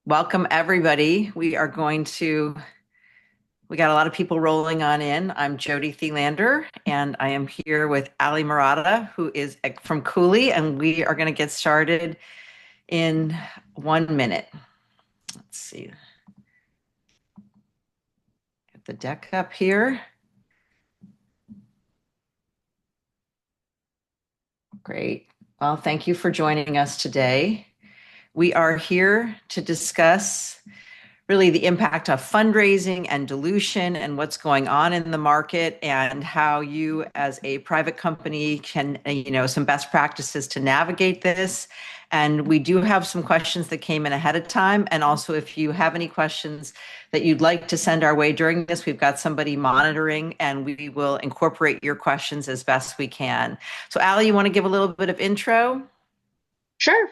Welcome, everybody. We got a lot of people rolling on in. I'm J.Thelander, and I am here with Ali Murata, who is from Cooley, and we are going to get started in 1 minute. Let's see, get the deck up here. Great. Well, thank you for joining us today. We are here to discuss really the impact of fundraising and dilution and what's going on in the market and how you as a private company can, some best practices to navigate this. And we do have some questions that came in ahead of time. And also, if you have any questions that you'd like to send our way during this, we've got somebody monitoring and we will incorporate your questions as best we can. So Ali, you want to give a little bit of intro? Sure.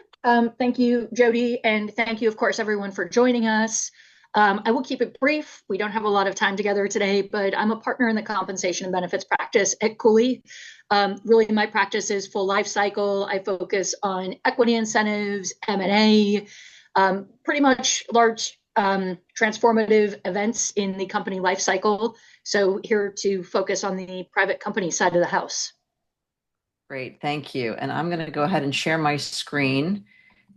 Thank you, Jody, and thank you, of course, everyone for joining us. I will keep it brief. We don't have a lot of time together today, but I'm a partner in the compensation and benefits practice at Cooley. Really, my practice is full life cycle. I focus on equity incentives, M&A, pretty much large transformative events in the company life cycle. So here to focus on the private company side of the house. Great, thank you. And I'm going to go ahead and share my screen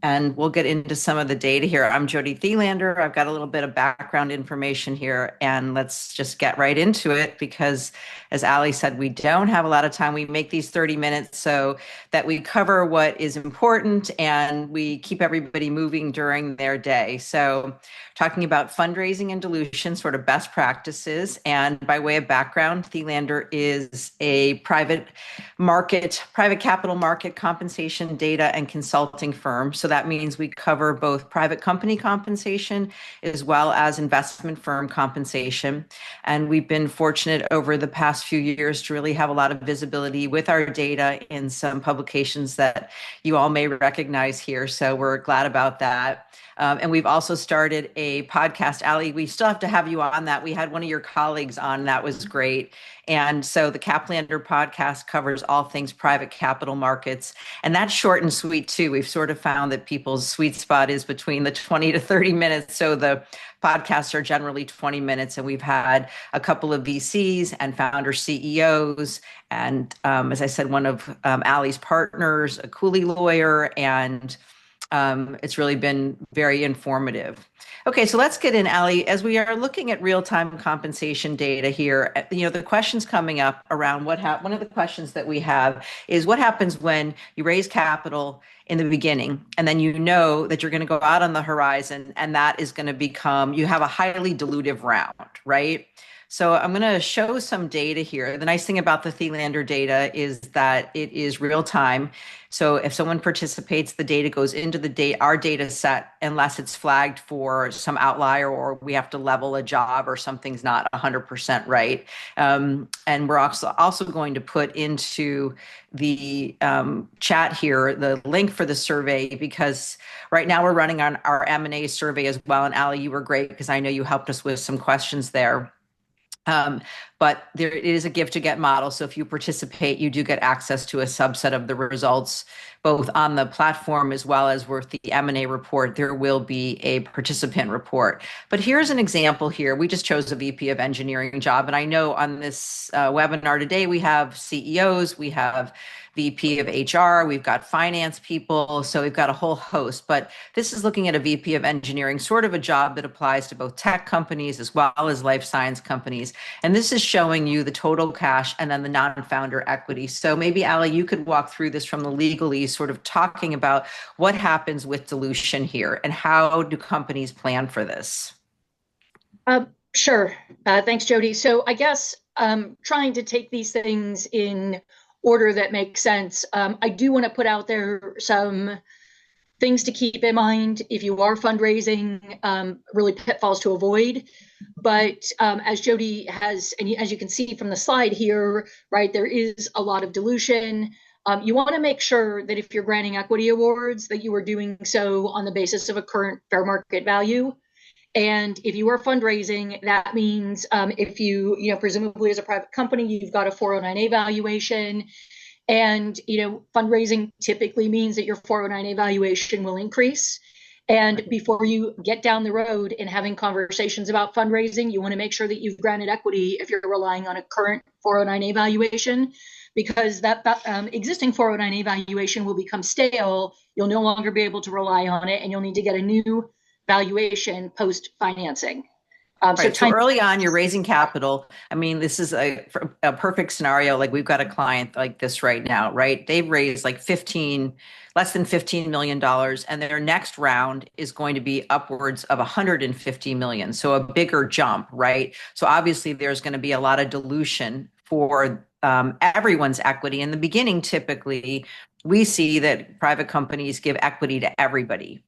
and we'll get into some of the data here. I'm J.Thelander. I've got a little bit of background information here, and let's just get right into it because, as Ali said, we don't have a lot of time. We make these 30 minutes so that we cover what is important and we keep everybody moving during their day. So, talking about fundraising and dilution, sort of best practices. And by way of background, Thelander is a private capital market compensation data and consulting firm. So that means we cover both private company compensation as well as investment firm compensation. And we've been fortunate over the past few years to really have a lot of visibility with our data in some publications that you all may recognize here. So we're glad about that. And we've also started a podcast. Ali, we still have to have you on that. We had one of your colleagues on. That was great. And so the Kaplander podcast covers all things private capital markets. And that's short and sweet too. We've sort of found that people's sweet spot is between the 20 to 30 minutes. So the podcasts are generally 20 minutes. And we've had a couple of VCs and founder CEOs. And as I said, one of Ali's partners, a Cooley lawyer, and it's really been very informative. Okay, so let's get in, Ali. As we are looking at real-time compensation data here, the questions coming up around one of the questions that we have is what happens when you raise capital in the beginning and then you know that you're going to go out on the horizon and that is going to become, you have a highly dilutive round, right? So I'm going to show some data here. The nice thing about the Thelander data is that it is real time. So if someone participates, the data goes into our data set unless it's flagged for some outlier or we have to level a job or something's not 100% right. And we're also going to put into the chat here the link for the survey because right now we're running on our M&A survey as well. And Ali, you were great because I know you helped us with some questions there. But there is a give to get model. So if you participate, you do get access to a subset of the results, both on the platform as well as with the M&A report. There will be a participant report. But here's an example here. We just chose a VP of engineering job. And I know on this webinar today, we have CEOs, we have VP of HR, we've got finance people, so we've got a whole host. But this is looking at a VP of engineering, sort of a job that applies to both tech companies as well as life science companies. And this is showing you the total cash and then the non-founder equity. So maybe, Ali, you could walk through this from the legalese, sort of talking about what happens with dilution here and how do companies plan for this? Sure. Thanks, Jody. So I guess trying to take these things in order that makes sense. I do want to put out there some things to keep in mind if you are fundraising, really pitfalls to avoid. But as Jody has, and as you can see from the slide here, right, there is a lot of dilution. You want to make sure that if you're granting equity awards, that you are doing so on the basis of a current fair market value. And if you are fundraising, that means if you presumably as a private company, you've got a 409A valuation. And fundraising typically means that your 409A valuation will increase. And before you get down the road in having conversations about fundraising, you want to make sure that you've granted equity if you're relying on a current 409A valuation, because that existing 409A valuation will become stale. You'll no longer be able to rely on it, and you'll need to get a new valuation post financing. Right. So early on, you're raising capital. I mean, this is a perfect scenario. Like we've got a client like this right now, right? They've raised like less than $15 million, and their next round is going to be upwards of 150 million. So a bigger jump, right? So obviously there's going to be a lot of dilution for everyone's equity. In the beginning, typically, we see that private companies give equity to everybody.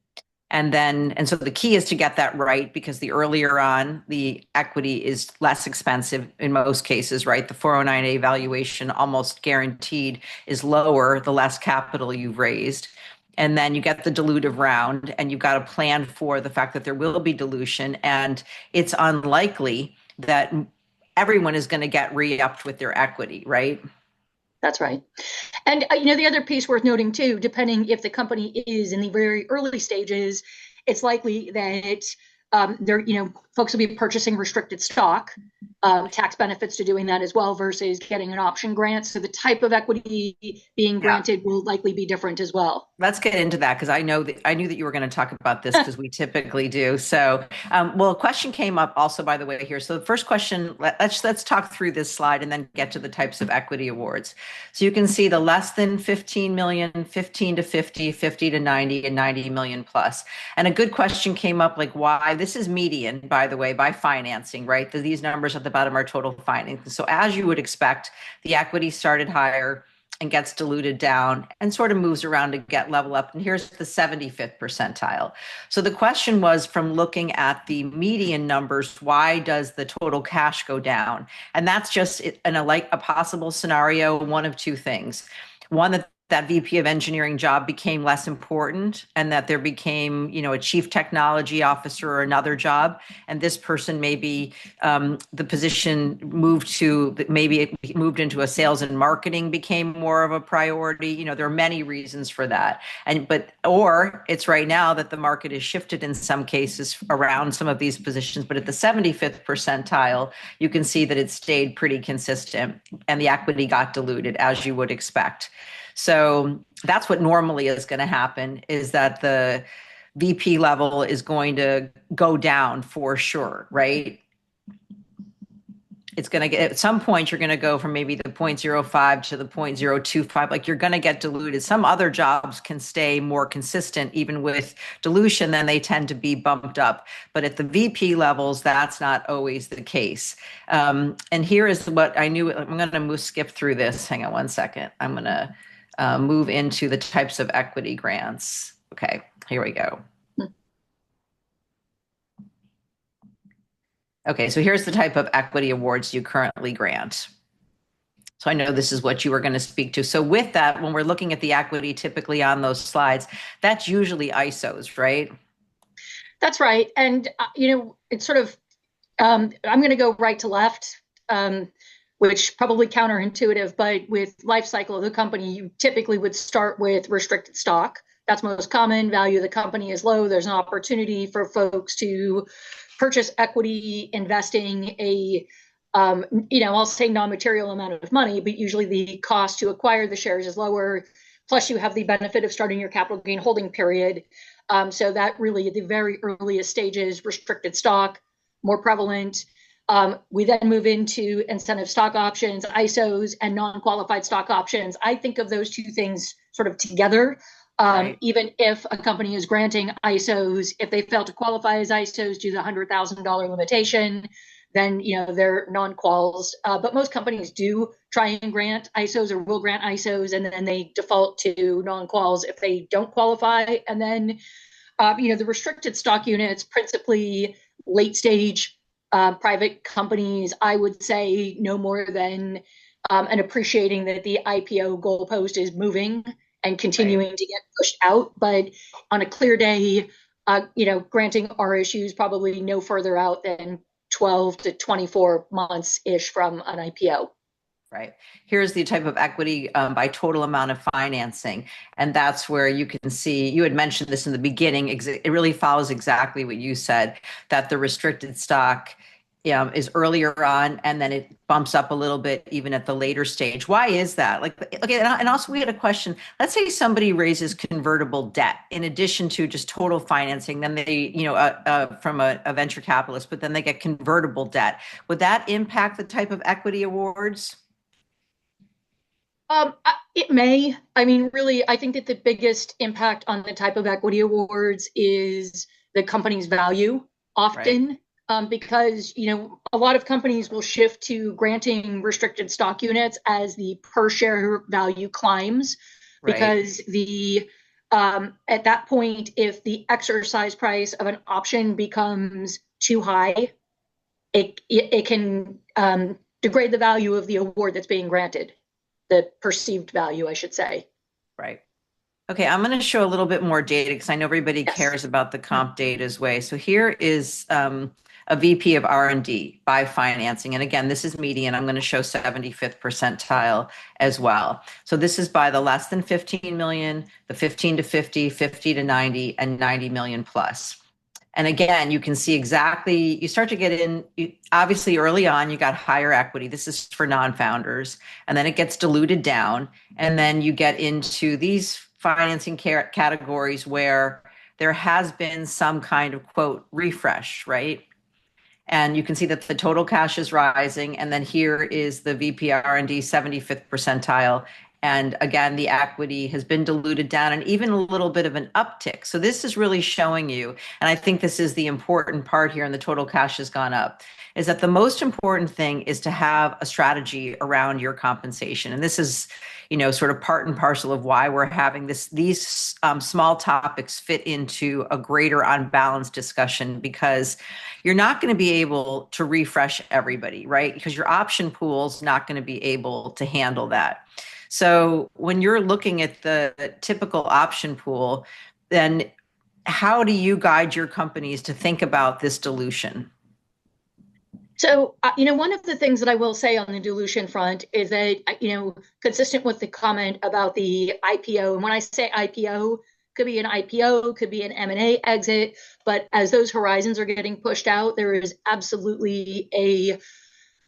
And so the key is to get that right, because the earlier on the equity is less expensive in most cases, right? The 409A valuation almost guaranteed is lower the less capital you've raised. And then you get the dilutive round, and you've got to plan for the fact that there will be dilution, and it's unlikely that everyone is going to get re-upped with their equity, right? That's right. And the other piece worth noting too, depending if the company is in the very early stages, it's likely that folks will be purchasing restricted stock, tax benefits to doing that as well versus getting an option grant. So the type of equity being granted will likely be different as well. Let's get into that, because I knew that you were going to talk about this, because we typically do. So, well, a question came up also, by the way, here. So the first question, let's talk through this slide and then get to the types of equity awards. So you can see the less than 15 million, 15 to 50, 50 to 90, and 90 million plus. And a good question came up, like why this is median, by the way, by financing, right? These numbers at the bottom are total financing. So as you would expect, the equity started higher and gets diluted down and sort of moves around to get level up. And here's the 75th percentile. So the question was, from looking at the median numbers, why does the total cash go down? And that's just in a possible scenario, one of two things. One, that VP of engineering job became less important, and that there became, a chief technology officer or another job. And this person maybe the position maybe it moved into a sales and marketing became more of a priority. There are many reasons for that. Or it's right now that the market has shifted in some cases around some of these positions. But at the 75th percentile, you can see that it stayed pretty consistent, and the equity got diluted, as you would expect. So that's what normally is going to happen, is that the VP level is going to go down for sure, right? It's going to get, at some point, you're going to go from maybe the 0.05 to the 0.025. Like, you're going to get diluted. Some other jobs can stay more consistent, even with dilution, then they tend to be bumped up. But at the VP levels, that's not always the case. And here is what I knew. I'm going to skip through this. Hang on one second. I'm going to move into the types of equity grants. Okay, here we go. Okay, so here's the type of equity awards you currently grant. So I know this is what you were going to speak to. So with that, when we're looking at the equity typically on those slides, that's usually ISOs, right? That's right. And, it's sort of, I'm going to go right to left, which probably counterintuitive, but with life cycle of the company, you typically would start with restricted stock. That's most common. Value of the company is low. There's an opportunity for folks to purchase equity, investing I'll say non-material amount of money, but usually the cost to acquire the shares is lower. Plus, you have the benefit of starting your capital gain holding period. So that really, at the very earliest stages, restricted stock, more prevalent. We then move into incentive stock options, ISOs, and non-qualified stock options. I think of those two things sort of together. Right. Even if a company is granting ISOs, if they fail to qualify as ISOs due to the $100,000 limitation, then they're non-quals. But most companies do try and grant ISOs, or will grant ISOs, and then they default to non-quals if they don't qualify. And then the restricted stock units, principally late stage private companies, I would say no more than and appreciating that the IPO goalpost is moving and continuing to get pushed out. But on a clear day, granting our issues probably no further out than 12 to 24 months ish from an IPO. Right. Here's the type of equity by total amount of financing. And that's where you can see, you had mentioned this in the beginning, it really follows exactly what you said, that the restricted stock is earlier on, and then it bumps up a little bit even at the later stage. Why is that? Like, okay, and also we had a question. Let's say somebody raises convertible debt in addition to just total financing, then they, from a venture capitalist, but then they get convertible debt. Would that impact the type of equity awards? It may. I mean, really, I think that the biggest impact on the type of equity awards is the company's value Right, often, because, a lot of companies will shift to granting restricted stock units as the per share value climbs, right, because at that point, if the exercise price of an option becomes too high, it can degrade the value of the award that's being granted, the perceived value, I should say. right. Okay, I'm going to show a little bit more data because I know everybody Yes. cares about the comp data's way. So here is a VP of R&D by financing. And again, this is median. I'm going to show 75th percentile as well. So this is by the less than 15 million, the 15 to 50, 50 to 90, and 90 million plus. And again, you can see exactly, you start to get in, obviously early on, you got higher equity. This is for non-founders. And then it gets diluted down. And then you get into these financing categories where there has been some kind of quote refresh, right? And you can see that the total cash is rising. And then here is the VP R&D 75th percentile. And again, the equity has been diluted down and even a little bit of an uptick. So this is really showing you, and I think this is the important part here, and the total cash has gone up, is that the most important thing is to have a strategy around your compensation. And this is, sort of part and parcel of why we're having these small topics fit into a greater unbalanced discussion, because you're not going to be able to refresh everybody, right? Because your option pool's not going to be able to handle that. So when you're looking at the typical option pool, then how do you guide your companies to think about this dilution? So, one of the things that I will say on the dilution front is that, consistent with the comment about the IPO, and when I say IPO, could be an IPO, could be an M&A exit, but as those horizons are getting pushed out, there is absolutely a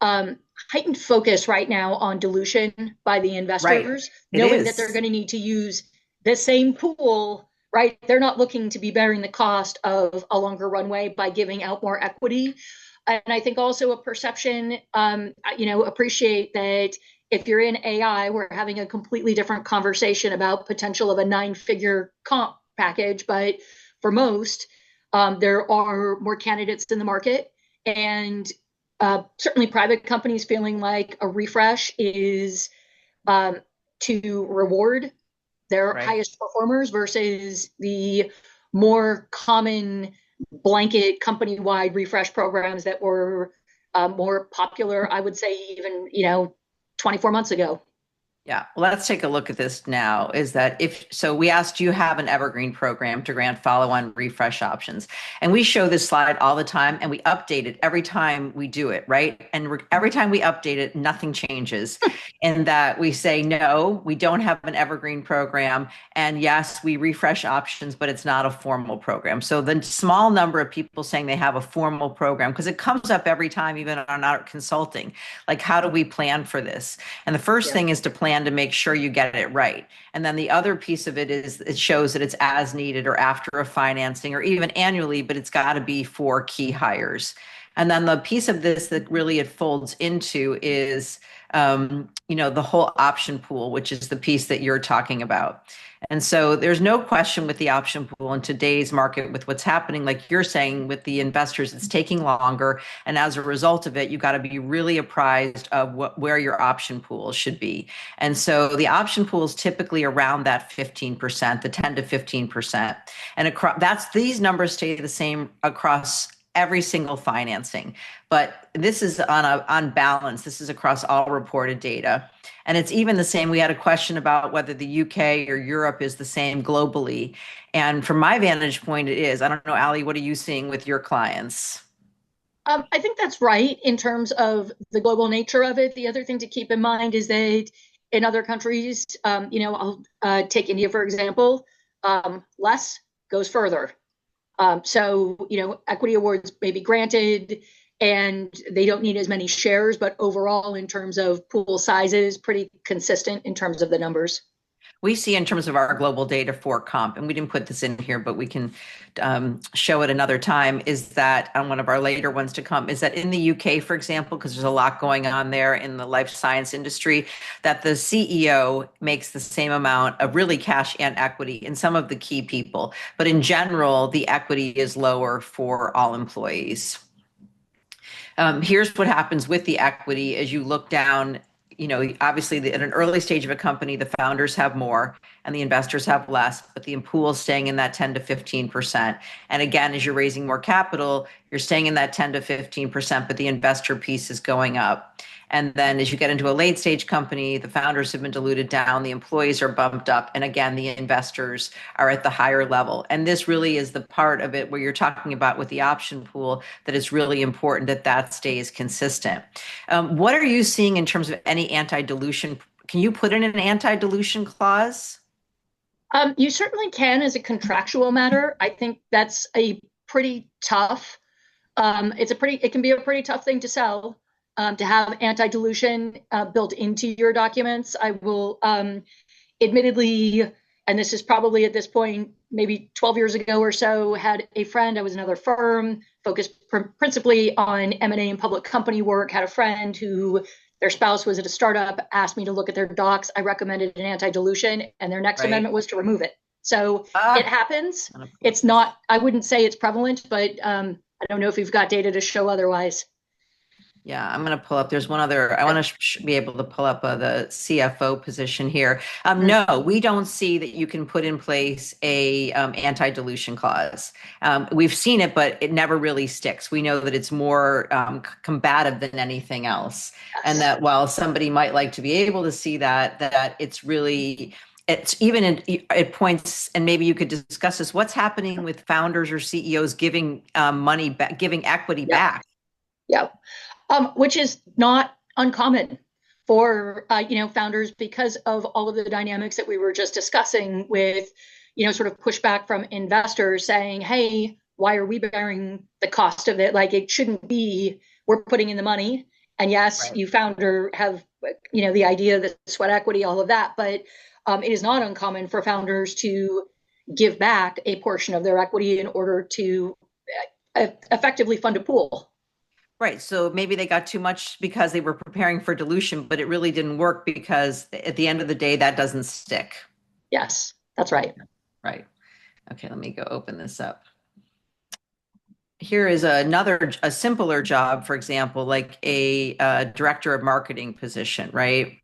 heightened focus right now on dilution by the Right. investors, It knowing that they're is. going to need to use the same pool, right? They're not looking to be bearing the cost of a longer runway by giving out more equity. And I think also a perception, appreciate that if you're in AI, we're having a completely different conversation about potential of a 9-figure comp package. But for most, there are more candidates in the market. And certainly private companies feeling like a refresh is to reward their Right. highest performers versus the more common blanket company-wide refresh programs that were more popular, I would say, even 24 months ago. Yeah, well, let's take a look at this now. Is that if so? We asked, do you have an evergreen program to grant follow on refresh options? And we show this slide all the time and we update it every time we do it, right? And every time we update it, nothing changes. In that we say, no, we don't have an evergreen program. And yes, we refresh options, but it's not a formal program. So the small number of people saying they have a formal program, because it comes up every time, even on our consulting, like, how do we plan for this? And the first Yeah. thing is to plan to make sure you get it right. And then the other piece of it is it shows that it's as needed or after a financing or even annually, but it's got to be for key hires. And then the piece of this that really it folds into is, the whole option pool, which is the piece that you're talking about. And so there's no question with the option pool in today's market, with what's happening, like you're saying, with the investors, it's taking longer. And as a result of it, you got to be really apprised of where your option pool should be. And so the option pool is typically around that 15%, the 10 to 15%. And these numbers stay the same across every single financing. But this is on balance. This is across all reported data. And it's even the same. We had a question about whether the UK or Europe is the same globally. And from my vantage point, it is. I don't know, Ali, what are you seeing with your clients? I think that's right in terms of the global nature of it. The other thing to keep in mind is that in other countries, I'll take India for example, less goes further. Equity awards may be granted and they don't need as many shares, but overall, in terms of pool sizes, pretty consistent in terms of the numbers. We see in terms of our global data for comp, and we didn't put this in here, but we can show it another time, is that on one of our later ones to come, is that in the UK, for example, because there's a lot going on there in the life science industry, that the CEO makes the same amount of really cash and equity in some of the key people. But in general, the equity is lower for all employees. Here's what happens with the equity as you look down. Obviously, at an early stage of a company, the founders have more and the investors have less, but the pool is staying in that 10 to 15%. And again, as you're raising more capital, you're staying in that 10 to 15%, but the investor piece is going up. And then as you get into a late stage company, the founders have been diluted down, the employees are bumped up, and again, the investors are at the higher level. And this really is the part of it where you're talking about with the option pool that is really important that that stays consistent. What are you seeing in terms of any anti-dilution? Can you put in an anti-dilution clause? You certainly can as a contractual matter. I think that's a pretty tough. It can be a pretty tough thing to sell, to have anti-dilution built into your documents. I will, admittedly, and this is probably at this point, maybe 12 years ago or so, had a friend. I was another firm focused principally on M&A and public company work. Had a friend who their spouse was at a startup, asked me to look at their docs. I recommended an anti-dilution, and their next amendment was to remove it. So it happens. It's not, I wouldn't say it's prevalent, but I don't know if you've got data to show otherwise. Yeah, I'm going to pull up. There's one other. I want to be able to pull up the CFO position here. No, we don't see that you can put in place a anti-dilution clause. We've seen it, but it never really sticks. We know that it's more combative than anything else, and that while somebody might like to be able to see that it's really. It's even it points, and maybe you could discuss this. What's happening with founders or CEOs giving money back, giving equity back? Yeah. Which is not uncommon for founders because of all of the dynamics that we were just discussing with sort of pushback from investors saying, hey, why are we bearing the cost of it? Like, it shouldn't be, we're putting in the money, and yes, right, you founder have the idea, the sweat equity, all of that, but it is not uncommon for founders to give back a portion of their equity in order to effectively fund a pool. Right. So maybe they got too much because they were preparing for dilution, but it really didn't work because at the end of the day, that doesn't stick. Yes, that's right. Right. Okay, let me go open this up. Here is a simpler job, for example, like a director of marketing position, right?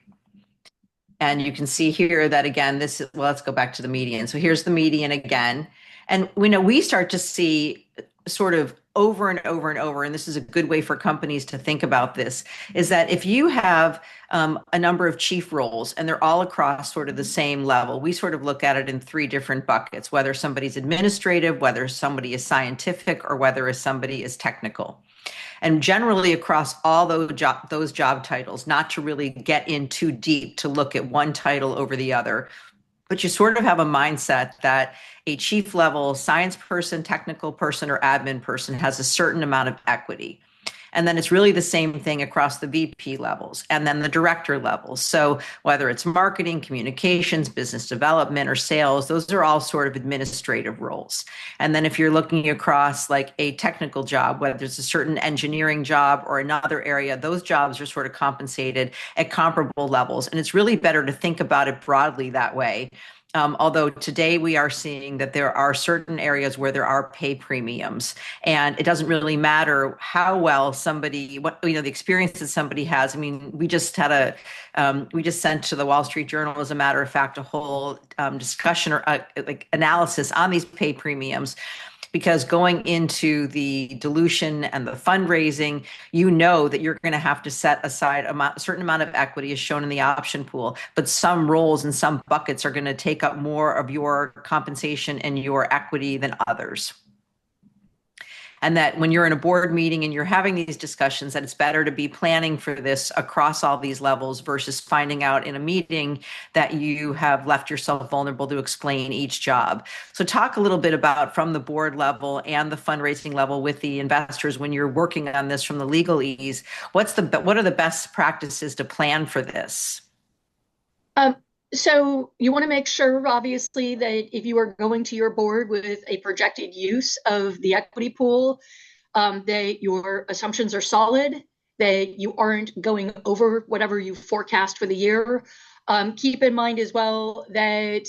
And you can see here that again, let's go back to the median. So here's the median again. And we start to see sort of over and over and over, and this is a good way for companies to think about this, is that if you have a number of chief roles and they're all across sort of the same level, we sort of look at it in three different buckets, whether somebody's administrative, whether somebody is scientific, or whether somebody is technical. And generally across all those job titles, not to really get in too deep to look at one title over the other, but you sort of have a mindset that a chief level science person, technical person, or admin person has a certain amount of equity. And then it's really the same thing across the VP levels and then the director levels. So whether it's marketing, communications, business development, or sales, those are all sort of administrative roles. And then if you're looking across like a technical job, whether it's a certain engineering job or another area, those jobs are sort of compensated at comparable levels. And it's really better to think about it broadly that way. Although today we are seeing that there are certain areas where there are pay premiums, and it doesn't really matter how well the experience that somebody has. I mean, we just sent to the Wall Street Journal, as a matter of fact, a whole discussion or like analysis on these pay premiums. Because going into the dilution and the fundraising, that you're going to have to set aside a certain amount of equity as shown in the option pool, but some roles and some buckets are going to take up more of your compensation and your equity than others. and that when you're in a board meeting and you're having these discussions, that it's better to be planning for this across all these levels versus finding out in a meeting that you have left yourself vulnerable to explain each job. So talk a little bit about from the board level and the fundraising level with the investors when you're working on this from the legalese, what are the best practices to plan for this? Um, so you want to make sure, obviously, that if you are going to your board with a projected use of the equity pool, that your assumptions are solid, that you aren't going over whatever you forecast for the year. Keep in mind as well that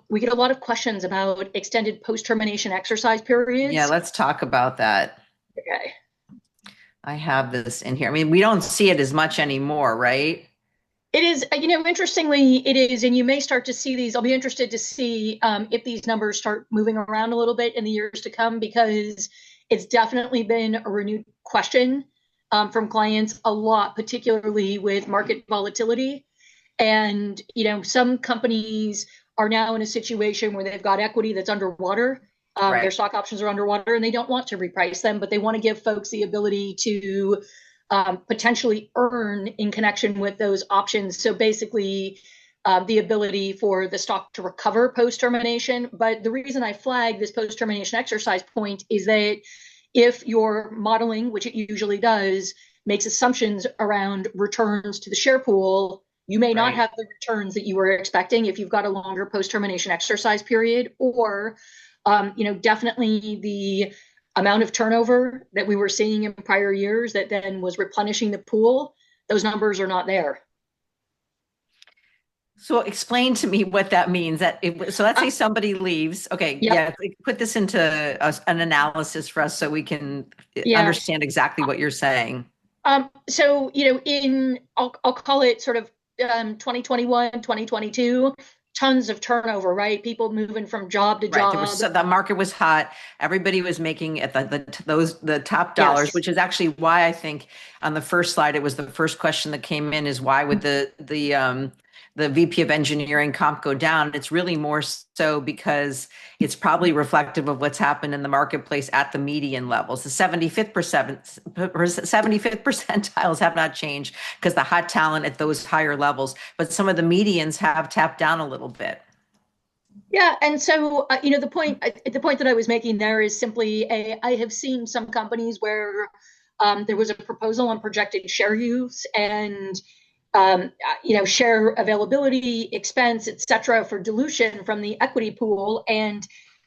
we get a lot of questions about extended post-termination exercise Yeah, periods. let's talk about that. Okay. I have this in here. I mean, we don't see it as much anymore, right? It is, interestingly, it is, and you may start to see these. I'll be interested to see if these numbers start moving around a little bit in the years to come, because it's definitely been a renewed question from clients a lot, particularly with market volatility. And, some companies are now in a situation where they've got equity that's underwater. Their Right. stock options are underwater and they don't want to reprice them, but they want to give folks the ability to potentially earn in connection with those options. So basically, the ability for the stock to recover post termination. But the reason I flag this post termination exercise point is that if your modeling, which it usually does, makes assumptions around returns to the share pool, you may not Right. have the returns that you were expecting if you've got a longer post termination exercise period, or definitely the amount of turnover that we were seeing in prior years that then was replenishing the pool, those numbers are not there. So explain to me what that means. So let's Uh, say somebody leaves. Okay, yep. yeah, put this into an analysis for us so we can Yeah. understand exactly what you're saying. So, I'll call it sort of 2021, 2022, tons of turnover, right? People moving from job to Right. job. The market was hot. Everybody was making at the top dollars, Yes. which is actually why I think on the first slide it was the first question that came in is why would the VP of engineering comp go down? It's really more so because it's probably reflective of what's happened in the marketplace at the median levels. The 75th percentiles have not changed because the hot talent at those higher levels, but some of the medians have tapped down a little bit. Yeah, and so the point that I was making there is simply I have seen some companies where there was a proposal on projected share use and share availability, expense, et cetera, for dilution from the equity pool. And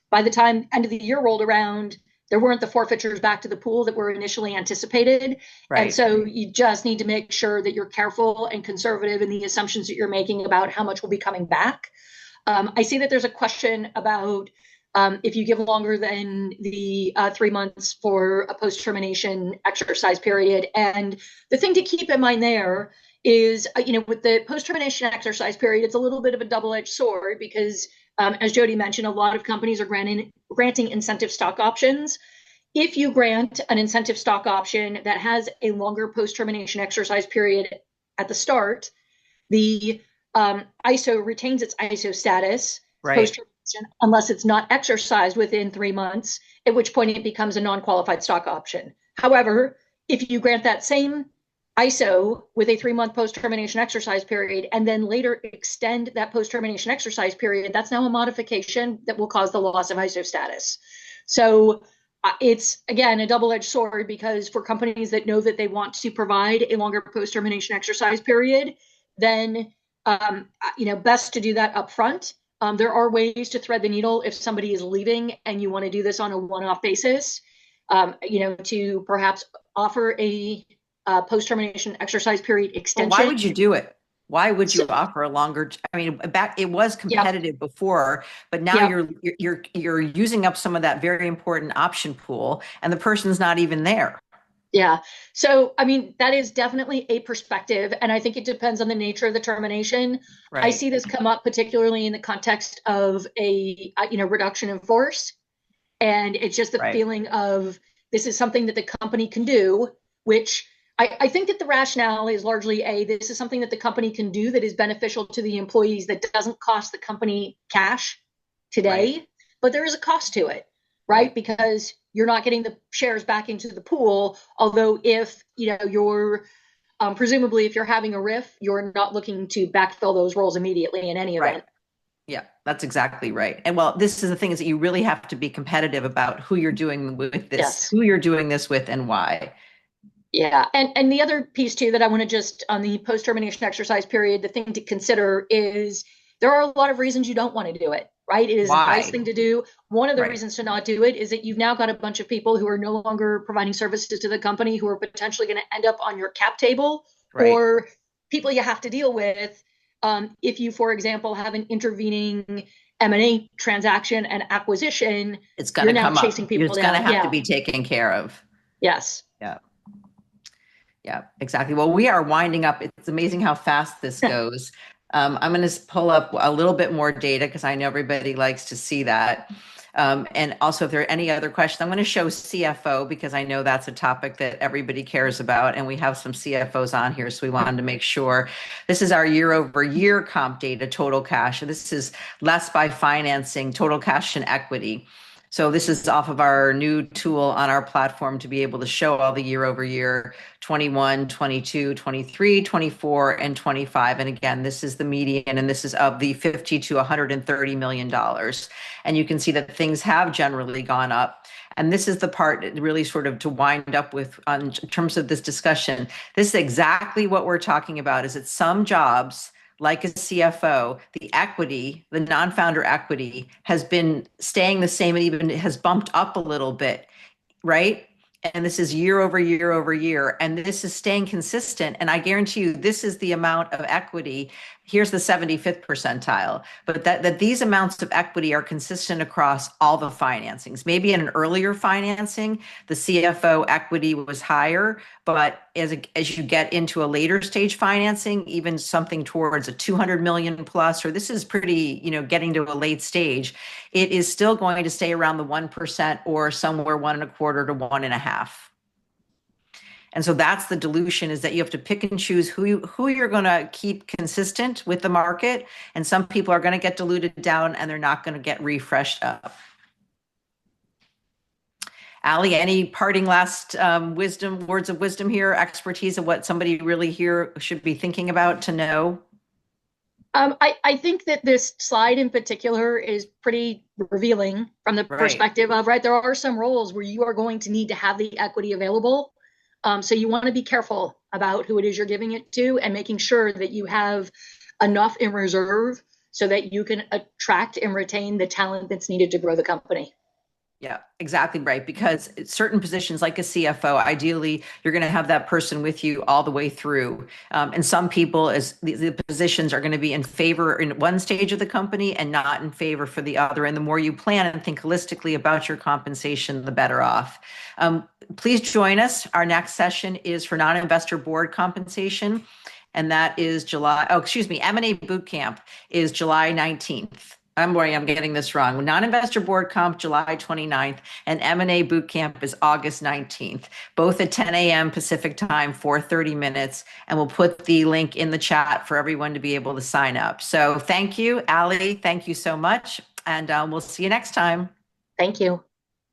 by the time end of the year rolled around, there weren't the forfeitures back to the pool that were initially anticipated. And Right. so you just need to make sure that you're careful and conservative in the assumptions that you're making about how much will be coming back. I see that there's a question about if you give longer than the 3 months for a post termination exercise period. And the thing to keep in mind there is, with the post termination exercise period, it's a little bit of a double edged sword because, as Jody mentioned, a lot of companies are granting incentive stock options. If you grant an incentive stock option that has a longer post termination exercise period at the start, the ISO retains its ISO status post Right. termination unless it's not exercised within 3 months, at which point it becomes a non qualified stock option. However, if you grant that same ISO with a 3 month post termination exercise period and then later extend that post termination exercise period, that's now a modification that will cause the loss of ISO status. So it's again a double edged sword because for companies that know that they want to provide a longer post termination exercise period, then best to do that up front. There are ways to thread the needle if somebody is leaving and you want to do this on a one-off basis. To perhaps offer a post termination exercise period Well, why extension. would you do it? Why would So, you offer a longer? I mean, back it was yeah, competitive before, but now yeah. you're using up some of that very important option pool, and the person's not even there. Yeah. So, I mean, that is definitely a perspective. And I think it depends on the nature of the termination. I Right. see this come up particularly in the context of a, reduction in force. And it's just the Right. feeling of this is something that the company can do, which I think that the rationale is largely this is something that the company can do that is beneficial to the employees that doesn't cost the company cash Right. today, but there is a cost to it, right? Right. Because you're not getting the shares back into the pool. Although if, you're presumably if you're having a RIF, you're not looking to backfill those roles immediately in any Right. event. Yeah, that's exactly right. And well, this is the thing is that you really have to be competitive about who you're doing with this, Yes. who you're doing this with and why. Yeah. And the other piece too that I want to just on the post termination exercise period, the thing to consider is there are a lot of reasons you don't want to do it, right? It is a nice Why? thing to do. One of the Right. reasons to not do it is that you've now got a bunch of people who are no longer providing services to the company who are potentially going to end up on your cap table, Right. or people you have to deal with if you, for example, have an intervening M&A transaction and acquisition, It's going you're to now come chasing up. people It's going to down. have to Yeah. be taken care of. Yes. Yeah. Yeah, exactly. Well, we are winding up. It's amazing how fast this goes. I'm going to pull up a little bit more data because I know everybody likes to see that. And also, if there are any other questions, I'm going to show CFO because I know that's a topic that everybody cares about. And we have some CFOs on here. So we wanted to make sure this is our year over year comp data, total cash. This is less by financing, total cash and equity. So this is off of our new tool on our platform to be able to show all the year over year 21, 22, 23, 24, and 25. And again, this is the median, and this is of the 50 to $130 million. And you can see that things have generally gone up. And this is the part that really sort of to wind up with in terms of this discussion. This is exactly what we're talking about is that some jobs like a CFO, the equity, the non-founder equity has been staying the same and even has bumped up a little bit, right? And this is year over year over year. And this is staying consistent. And I guarantee you, this is the amount of equity. Here's the 75th percentile, but that these amounts of equity are consistent across all the financings. Maybe in an earlier financing, the CFO equity was higher, but as you get into a later stage financing, even something towards a 200 million plus, or this is pretty, getting to a late stage, it is still going to stay around the 1% or somewhere 1.25 to 1.5. And so that's the dilution is that you have to pick and choose who you're going to keep consistent with the market. And some people are going to get diluted down and they're not going to get refreshed up. Ali, any parting last words of wisdom here, expertise of what somebody really here should be thinking about to know? I think that this slide in particular is pretty revealing from the Right. perspective of, right, there are some roles where you are going to need to have the equity available. So you want to be careful about who it is you're giving it to and making sure that you have enough in reserve so that you can attract and retain the talent that's needed to grow the company. Yeah, exactly right. Because certain positions like a CFO, ideally, you're going to have that person with you all the way through. And some people, as the positions are going to be in favor in one stage of the company and not in favor for the other. And the more you plan and think holistically about your compensation, the better off. Please join us. Our next session is for non-investor board compensation. And that is M&A boot camp is July 19th. I'm worried I'm getting this wrong. Non-investor board comp, July 29th, and M&A boot camp is August 19th, both at 10 a.m. Pacific time for 30 minutes. And we'll put the link in the chat for everyone to be able to sign up. So thank you, Ali. Thank you so much. And we'll see you next time. Thank you.